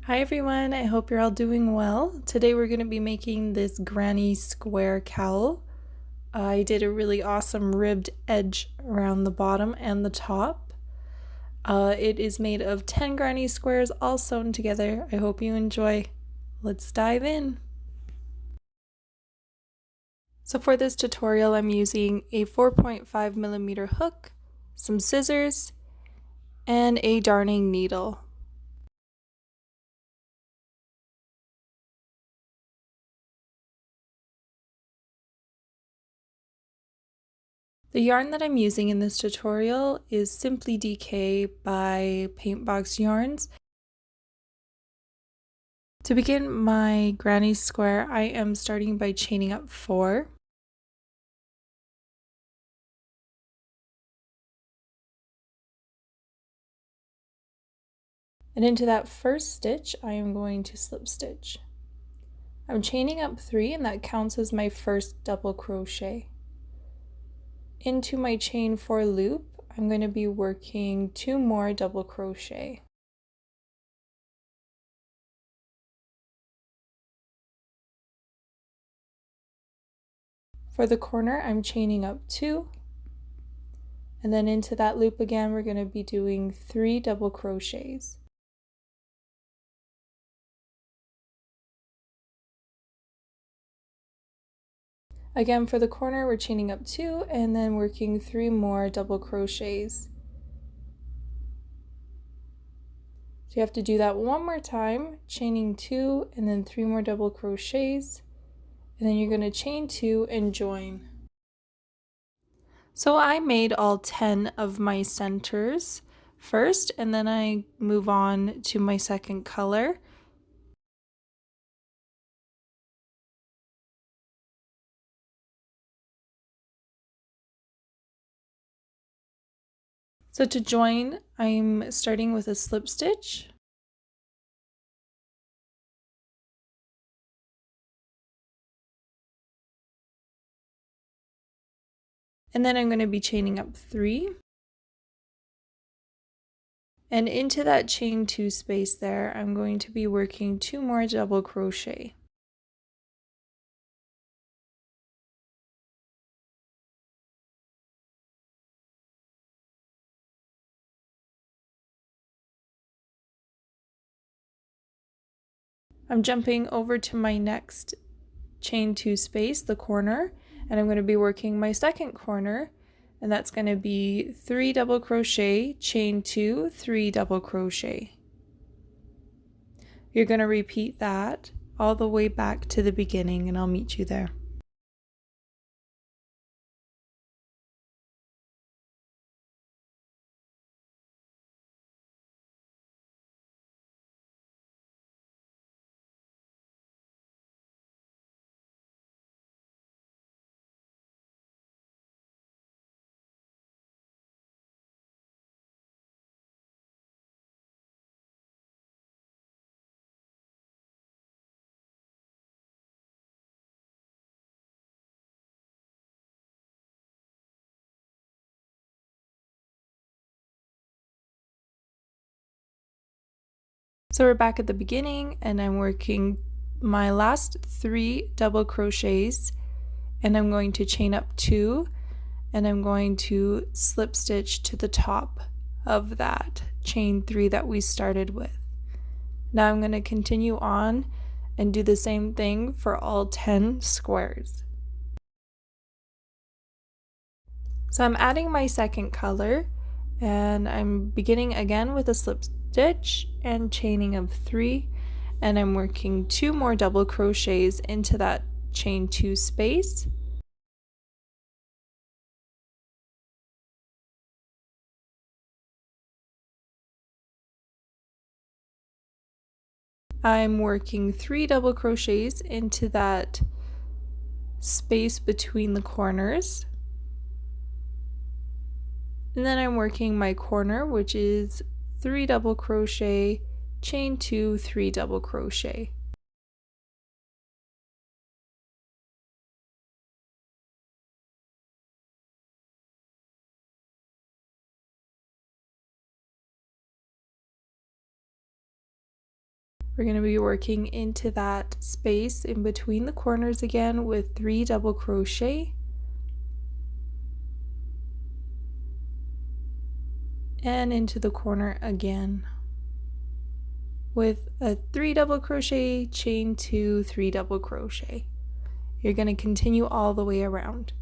Hi everyone, I hope you're all doing well. Today we're going to be making this granny square cowl. I did a really awesome ribbed edge around the bottom and the top. It is made of 10 granny squares all sewn together. I hope you enjoy. Let's dive in. So for this tutorial I'm using a 4.5mm hook, some scissors, and a darning needle. The yarn that I'm using in this tutorial is Simply DK by Paintbox Yarns. To begin my granny square, I am starting by chaining up 4. And into that first stitch, I am going to slip stitch. I'm chaining up 3 and that counts as my first double crochet. Into my chain 4 loop, I'm going to be working 2 more double crochet. For the corner, I'm chaining up 2, and then into that loop again, we're going to be doing 3 double crochets. Again, for the corner, we're chaining up 2 and then working 3 more double crochets. So you have to do that one more time, chaining 2 and then 3 more double crochets, and then you're going to chain 2 and join. So I made all 10 of my centers first, and then I move on to my second color. So to join, I'm starting with a slip stitch. And then I'm going to be chaining up 3. And into that chain 2 space there, I'm going to be working 2 more double crochet. I'm jumping over to my next chain 2 space, the corner, and I'm going to be working my second corner, and that's going to be 3 double crochet, chain 2, 3 double crochet. You're going to repeat that all the way back to the beginning, and I'll meet you there. So we're back at the beginning, and I'm working my last 3 double crochets, and I'm going to chain up 2, and I'm going to slip stitch to the top of that chain 3 that we started with. Now I'm going to continue on and do the same thing for all 10 squares. So I'm adding my second color, and I'm beginning again with a slip stitch and chaining of 3, and I'm working 2 more double crochets into that chain 2 space. I'm working 3 double crochets into that space between the corners, and then I'm working my corner, which is 3 double crochet, chain 2, 3 double crochet. We're going to be working into that space in between the corners again with 3 double crochet and into the corner again with a 3 double crochet, chain 2, 3 double crochet. You're going to continue all the way around.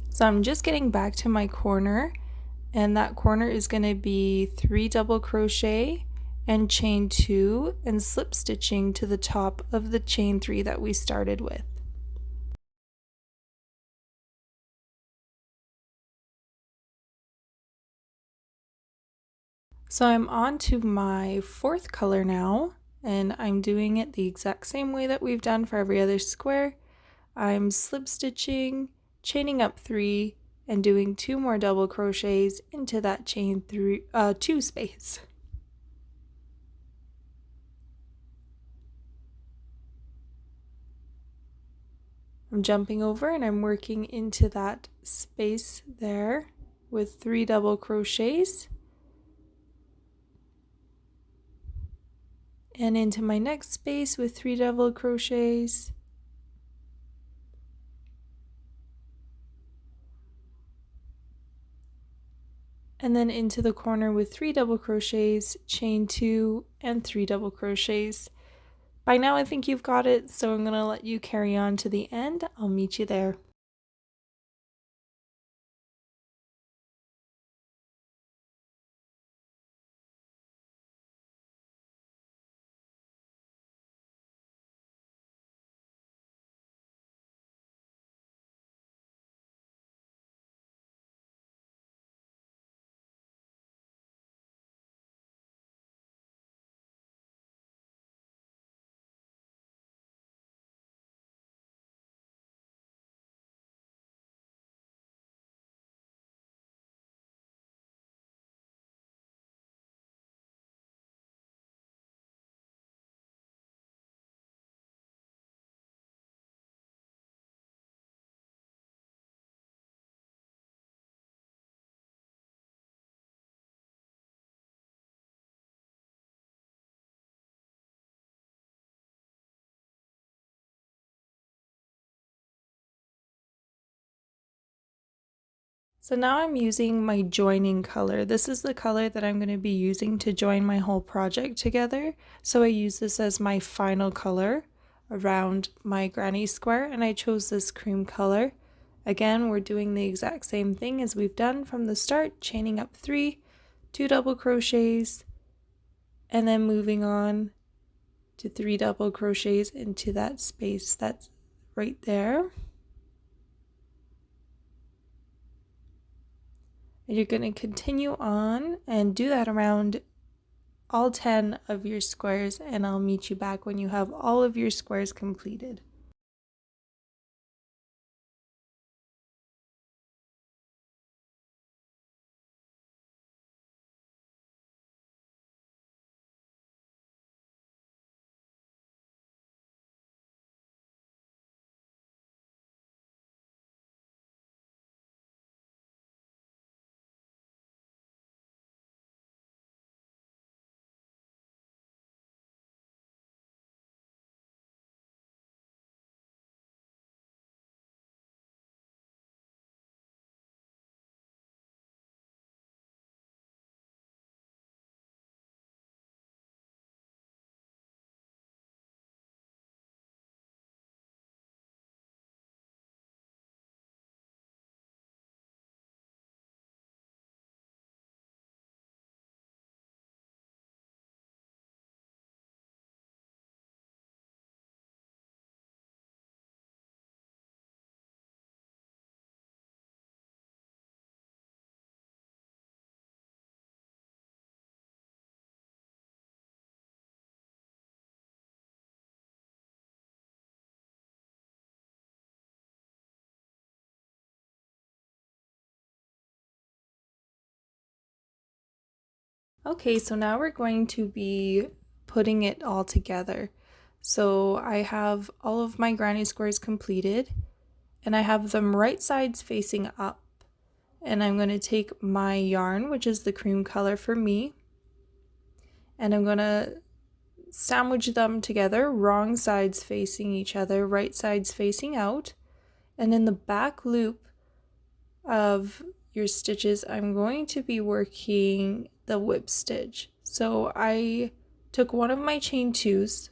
So I'm just getting back to my corner, and that corner is going to be 3 double crochet and chain 2 and slip stitching to the top of the chain 3 that we started with. So I'm on to my 4th color now, and I'm doing it the exact same way that we've done for every other square. I'm slip stitching, chaining up 3, and doing 2 more double crochets into that chain 2 space. I'm jumping over and I'm working into that space there with 3 double crochets and into my next space with 3 double crochets, and then into the corner with 3 double crochets, chain 2 and 3 double crochets. By now I think you've got it, so I'm going to let you carry on to the end. I'll meet you there. So now I'm using my joining color. This is the color that I'm going to be using to join my whole project together. So I use this as my final color around my granny square, and I chose this cream color. Again, we're doing the exact same thing as we've done from the start, chaining up 3, 2 double crochets, and then moving on to 3 double crochets into that space that's right there. And you're going to continue on and do that around all 10 of your squares, and I'll meet you back when you have all of your squares completed. Okay, so now we're going to be putting it all together. So I have all of my granny squares completed and I have them right sides facing up. And I'm going to take my yarn, which is the cream color for me, and I'm going to sandwich them together, wrong sides facing each other, right sides facing out. And in the back loop of your stitches, I'm going to be working the whip stitch. So I took one of my chain twos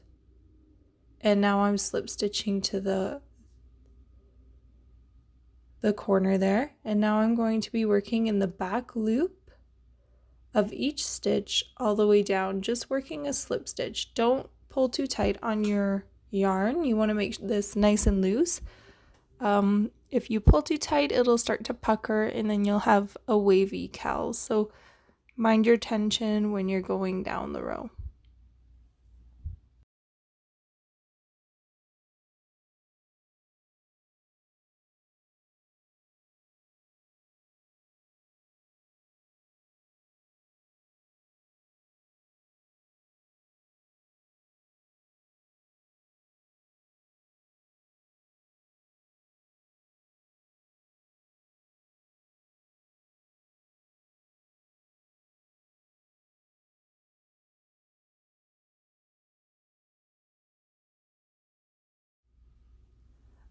and now I'm slip stitching to the corner there, and now I'm going to be working in the back loop of each stitch all the way down, just working a slip stitch. Don't pull too tight on your yarn. You want to make this nice and loose. If you pull too tight, it'll start to pucker and then you'll have a wavy cowl. So mind your tension when you're going down the row.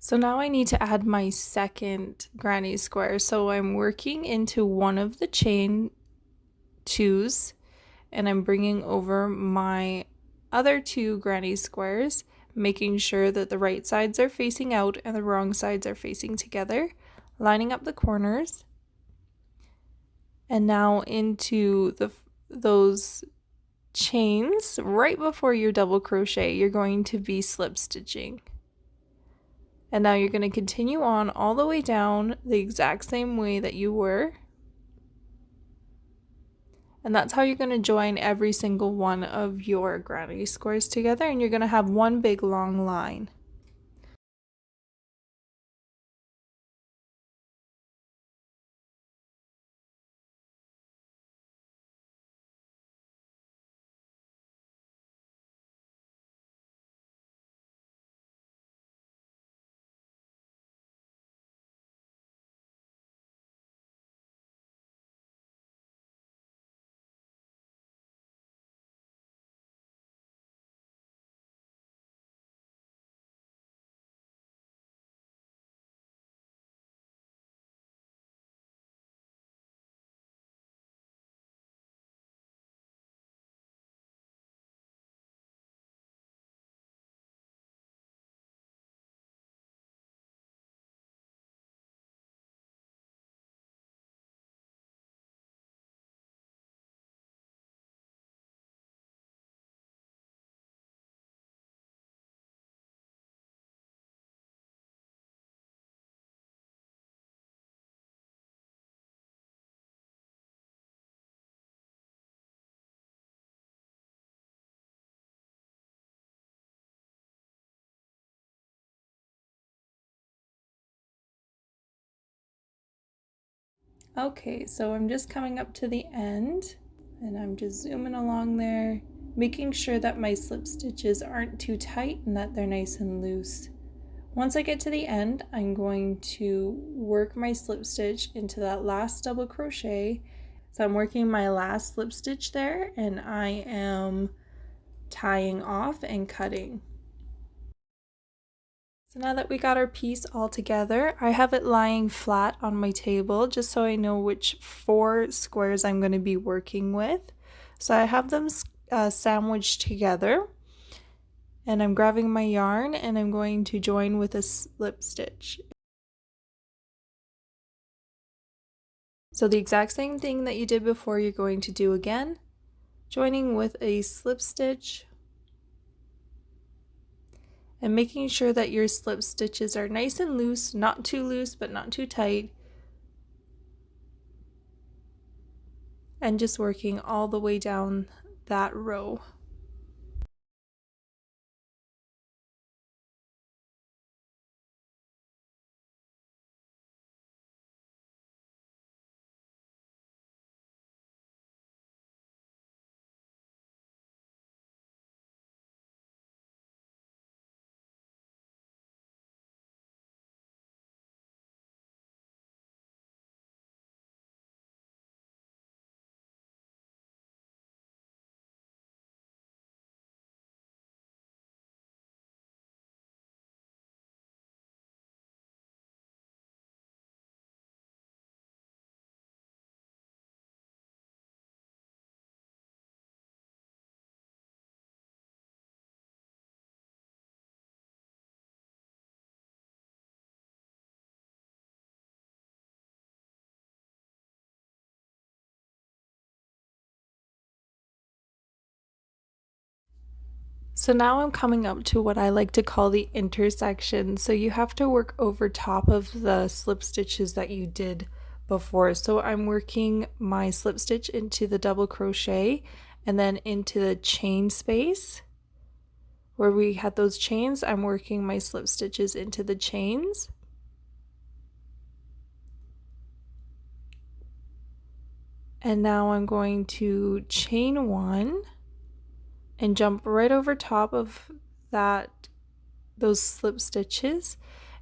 So now I need to add my second granny square. So I'm working into one of the chain twos and I'm bringing over my other two granny squares, making sure that the right sides are facing out and the wrong sides are facing together, lining up the corners. And now into those chains right before your double crochet, you're going to be slip stitching. And now you're going to continue on all the way down the exact same way that you were. And that's how you're going to join every single one of your granny squares together, and you're going to have one big long line. Okay, so I'm just coming up to the end and I'm just zooming along there, making sure that my slip stitches aren't too tight and that they're nice and loose. Once I get to the end, I'm going to work my slip stitch into that last double crochet. So I'm working my last slip stitch there and I am tying off and cutting. So now that we got our piece all together, I have it lying flat on my table just so I know which 4 squares I'm going to be working with. So I have them sandwiched together, and I'm grabbing my yarn and I'm going to join with a slip stitch. So the exact same thing that you did before you're going to do again, joining with a slip stitch and making sure that your slip stitches are nice and loose, not too loose but not too tight, and just working all the way down that row. So now I'm coming up to what I like to call the intersection. So you have to work over top of the slip stitches that you did before. So I'm working my slip stitch into the double crochet and then into the chain space where we had those chains. I'm working my slip stitches into the chains. And now I'm going to chain one and jump right over top of those slip stitches,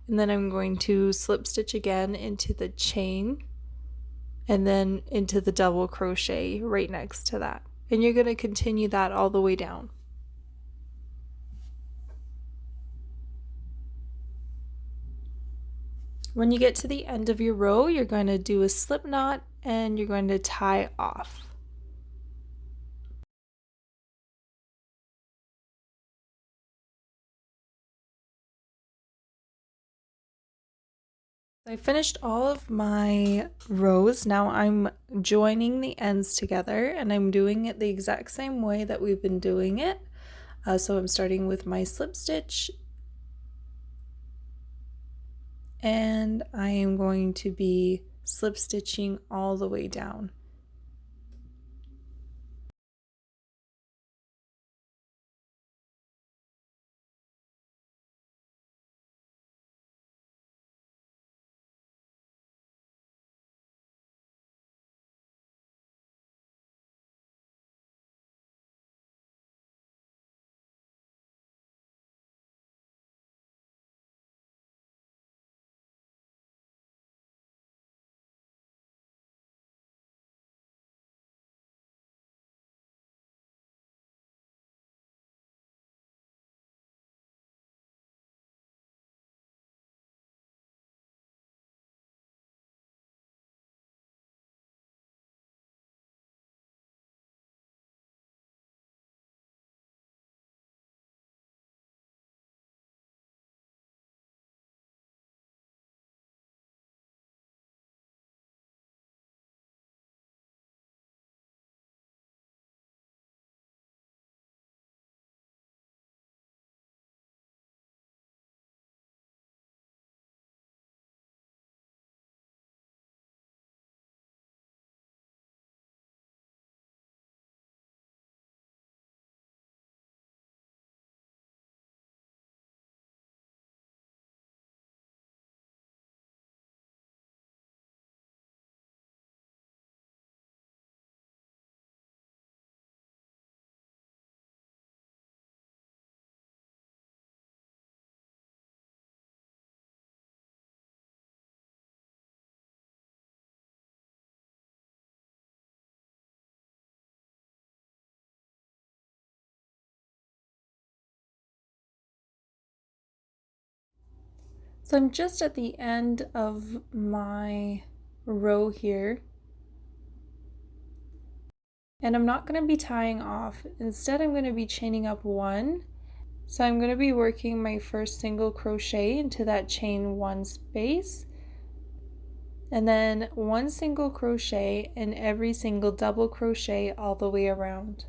and then I'm going to slip stitch again into the chain and then into the double crochet right next to that, and you're going to continue that all the way down. When you get to the end of your row, you're going to do a slip knot and you're going to tie off. I finished all of my rows. Now I'm joining the ends together and I'm doing it the exact same way that we've been doing it. So I'm starting with my slip stitch and I am going to be slip stitching all the way down. So I'm just at the end of my row here, and I'm not going to be tying off. Instead, I'm going to be chaining up one. So I'm going to be working my first single crochet into that chain one space, and then one single crochet in every single double crochet all the way around.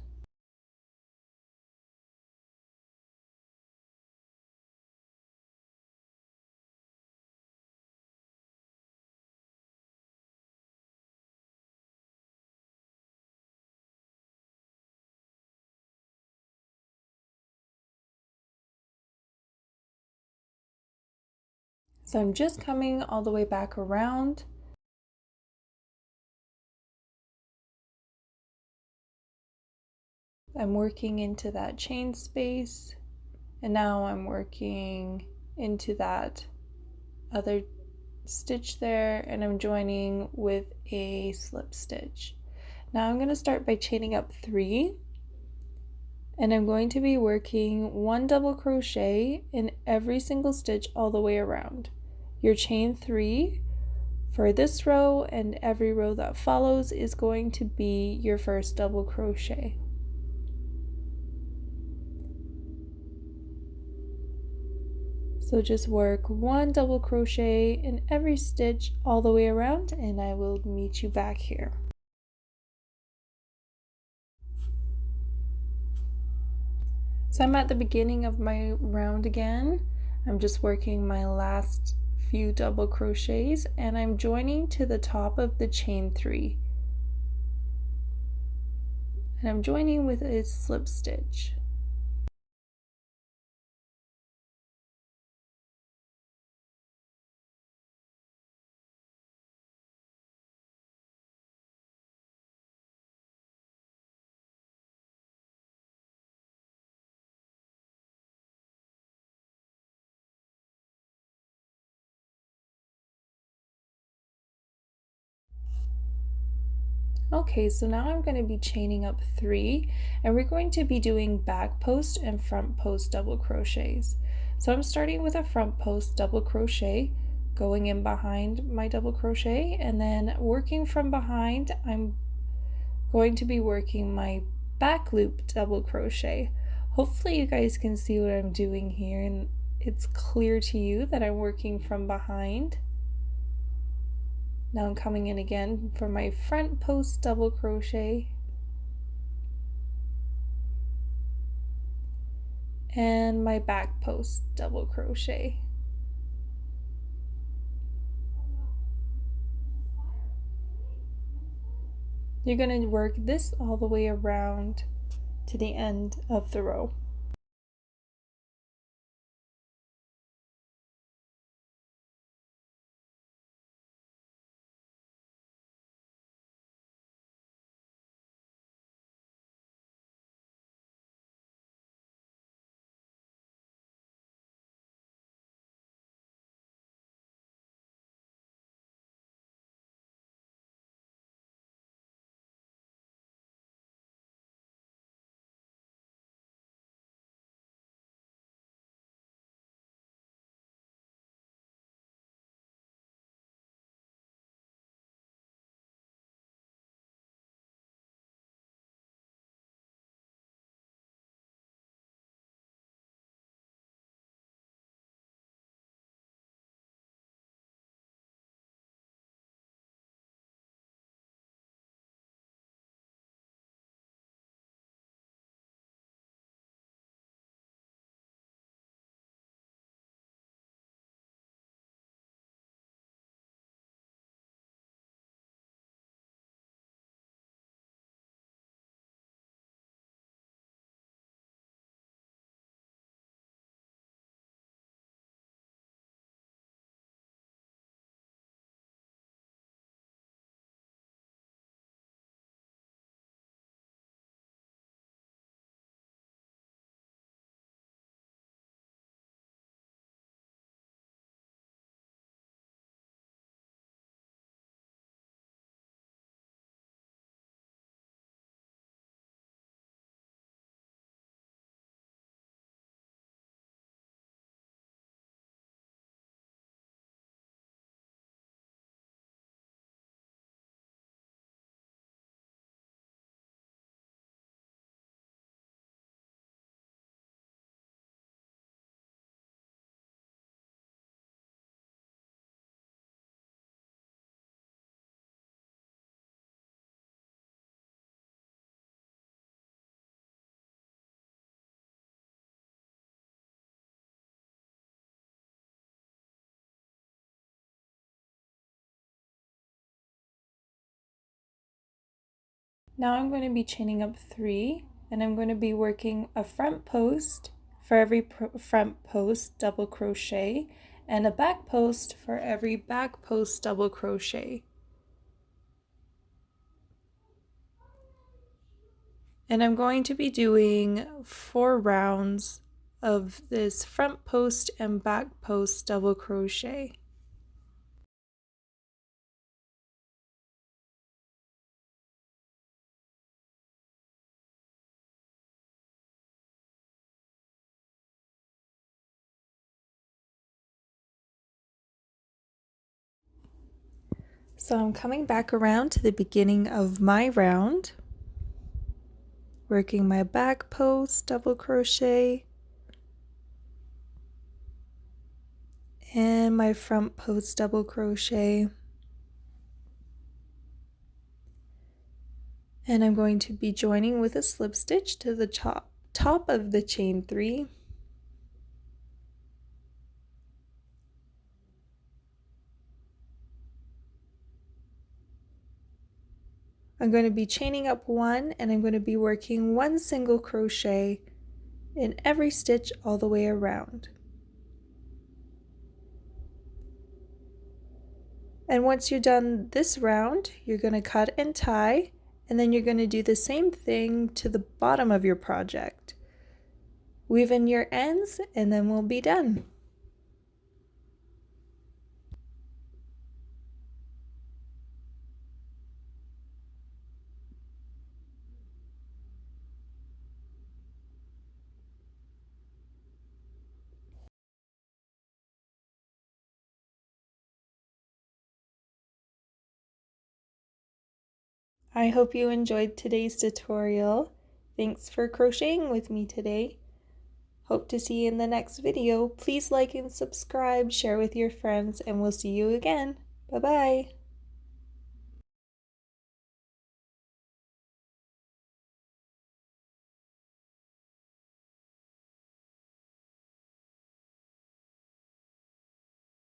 So I'm just coming all the way back around. I'm working into that chain space, and now I'm working into that other stitch there, and I'm joining with a slip stitch. Now I'm going to start by chaining up 3, and I'm going to be working 1 double crochet in every single stitch all the way around. Your chain 3 for this row, and every row that follows is going to be your first double crochet. So just work 1 double crochet in every stitch all the way around, and I will meet you back here. So I'm at the beginning of my round again. I'm just working my last few double crochets and I'm joining to the top of the chain 3. And I'm joining with a slip stitch. Okay, so now I'm going to be chaining up 3 and we're going to be doing back post and front post double crochets. So I'm starting with a front post double crochet, going in behind my double crochet, and then working from behind I'm going to be working my back loop double crochet. Hopefully you guys can see what I'm doing here and it's clear to you that I'm working from behind. Now I'm coming in again for my front post double crochet and my back post double crochet. You're going to work this all the way around to the end of the row. Now I'm going to be chaining up 3 and I'm going to be working a front post for every front post double crochet and a back post for every back post double crochet. And I'm going to be doing 4 rounds of this front post and back post double crochet. So I'm coming back around to the beginning of my round, working my back post double crochet and my front post double crochet, and I'm going to be joining with a slip stitch to the top top of the chain 3. I'm going to be chaining up 1 and I'm going to be working 1 single crochet in every stitch all the way around. And once you're done this round, you're going to cut and tie, and then you're going to do the same thing to the bottom of your project. Weave in your ends and then we'll be done. I hope you enjoyed today's tutorial. Thanks for crocheting with me today. Hope to see you in the next video. Please like and subscribe, share with your friends, and we'll see you again. Bye-bye.